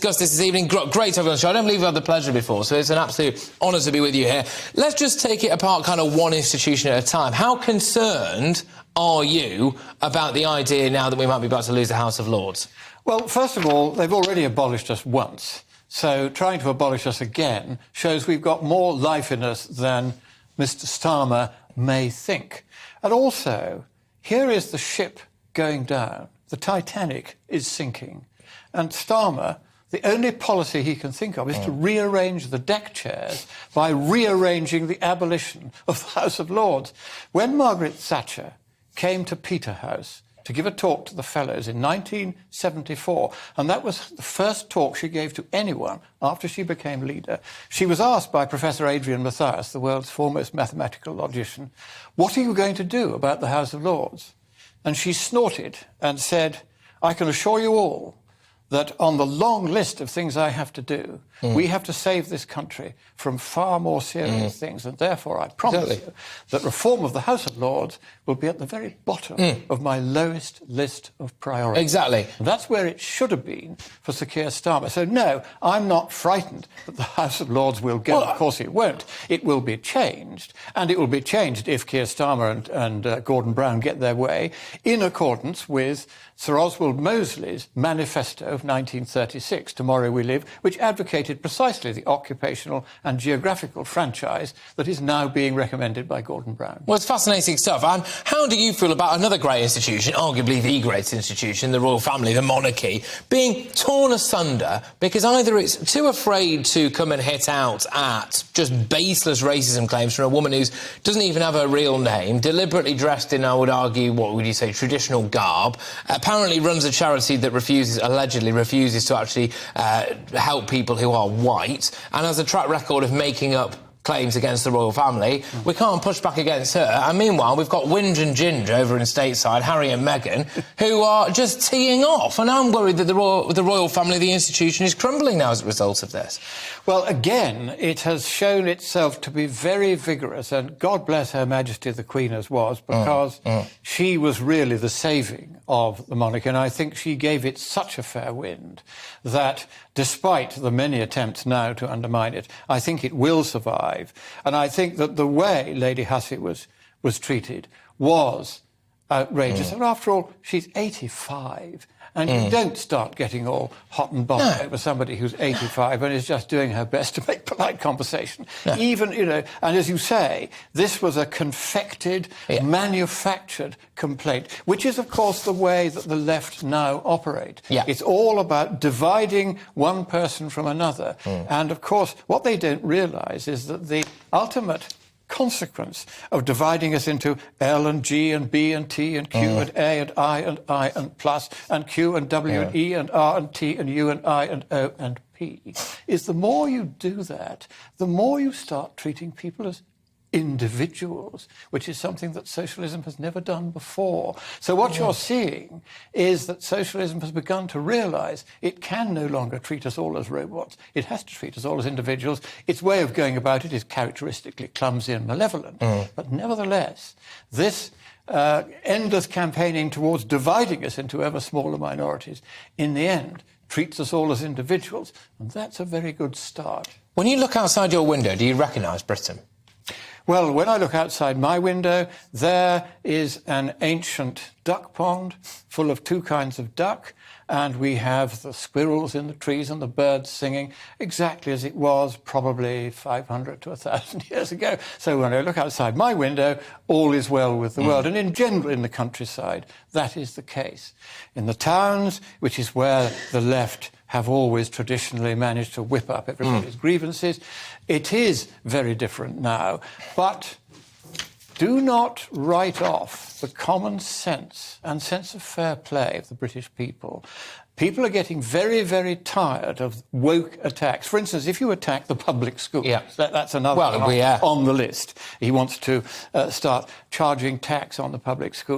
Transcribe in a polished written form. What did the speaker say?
discuss this evening. Great to have you on the show. I don't believe I've had the pleasure before, so it's an absolute honour to be with you here. Let's just take it apart kind of one institution at a time. How concerned are you about the idea now that we might be about to lose the House of Lords? Well, first of all, they've already abolished us once. So trying to abolish us again shows we've got more life in us than Mr. Starmer may think. And also, here is the ship going down. The Titanic is sinking. And Starmer, the only policy he can think of is to rearrange the deck chairs by rearranging the abolition of the House of Lords. When Margaret Thatcher came to Peterhouse to give a talk to the Fellows in 1974, and that was the first talk she gave to anyone after she became leader. She was asked by Professor Adrian Mathias, the world's foremost mathematical logician, "What are you going to do about the House of Lords?" And she snorted and said, "I can assure you all that on the long list of things I have to do, we have to save this country from far more serious things. And therefore, I promise you that reform of the House of Lords will be at the very bottom of my lowest list of priorities." Exactly. And that's where it should have been for Sir Keir Starmer. So, no, I'm not frightened that the House of Lords will go. Well, of course it won't. It will be changed. And it will be changed if Keir Starmer and Gordon Brown get their way in accordance with Sir Oswald Mosley's manifesto of 1936, Tomorrow We Live, which advocated precisely the occupational and geographical franchise that is now being recommended by Gordon Brown. Well, it's fascinating stuff. And how do you feel about another great institution, arguably the great institution, the royal family, the monarchy, being torn asunder because either it's too afraid to come and hit out at just baseless racism claims from a woman who doesn't even have a real name, deliberately dressed in, I would argue, what would you say, traditional garb, apparently runs a charity that allegedly refuses to actually help people who are white, and has a track record of making up claims against the royal family. We can't push back against her. And meanwhile, we've got Whinge and Ginge over in stateside, Harry and Meghan, who are just teeing off. And I'm worried that the royal family, the institution, is crumbling now as a result of this. Well, again, it has shown itself to be very vigorous, and God bless Her Majesty the Queen as was, because she was really the saving of the monarchy, and I think she gave it such a fair wind that, despite the many attempts now to undermine it, I think it will survive. And I think that the way Lady Hussey was treated was outrageous. And after all, she's 85. And you don't start getting all hot and bothered over somebody who's 85 and is just doing her best to make polite conversation. No. Even, you know, and as you say, this was a confected, manufactured complaint, which is, of course, the way that the left now operate. It's all about dividing one person from another. And, of course, what they don't realise is that the ultimate consequence of dividing us into L and G and B and T and Q and A and I and plus and Q and W and E and R and T and U and I and O and P is the more you do that, the more you start treating people as individuals, which is something that socialism has never done before. So what you're seeing is that socialism has begun to realise it can no longer treat us all as robots. It has to treat us all as individuals. Its way of going about it is characteristically clumsy and malevolent. But nevertheless, this endless campaigning towards dividing us into ever smaller minorities, in the end, treats us all as individuals. And that's a very good start. When you look outside your window, do you recognise Britain? Well, when I look outside my window, there is an ancient duck pond full of two kinds of duck, and we have the squirrels in the trees and the birds singing exactly as it was probably 500 to 1,000 years ago. So when I look outside my window, all is well with the world. And in general, in the countryside, that is the case. In the towns, which is where the left have always traditionally managed to whip up everybody's grievances, it is very different now. But do not write off the common sense and sense of fair play of the British people. People are getting very, very tired of woke attacks. For instance, if you attack the public schools, that's another on the list. He wants to start charging tax on the public schools.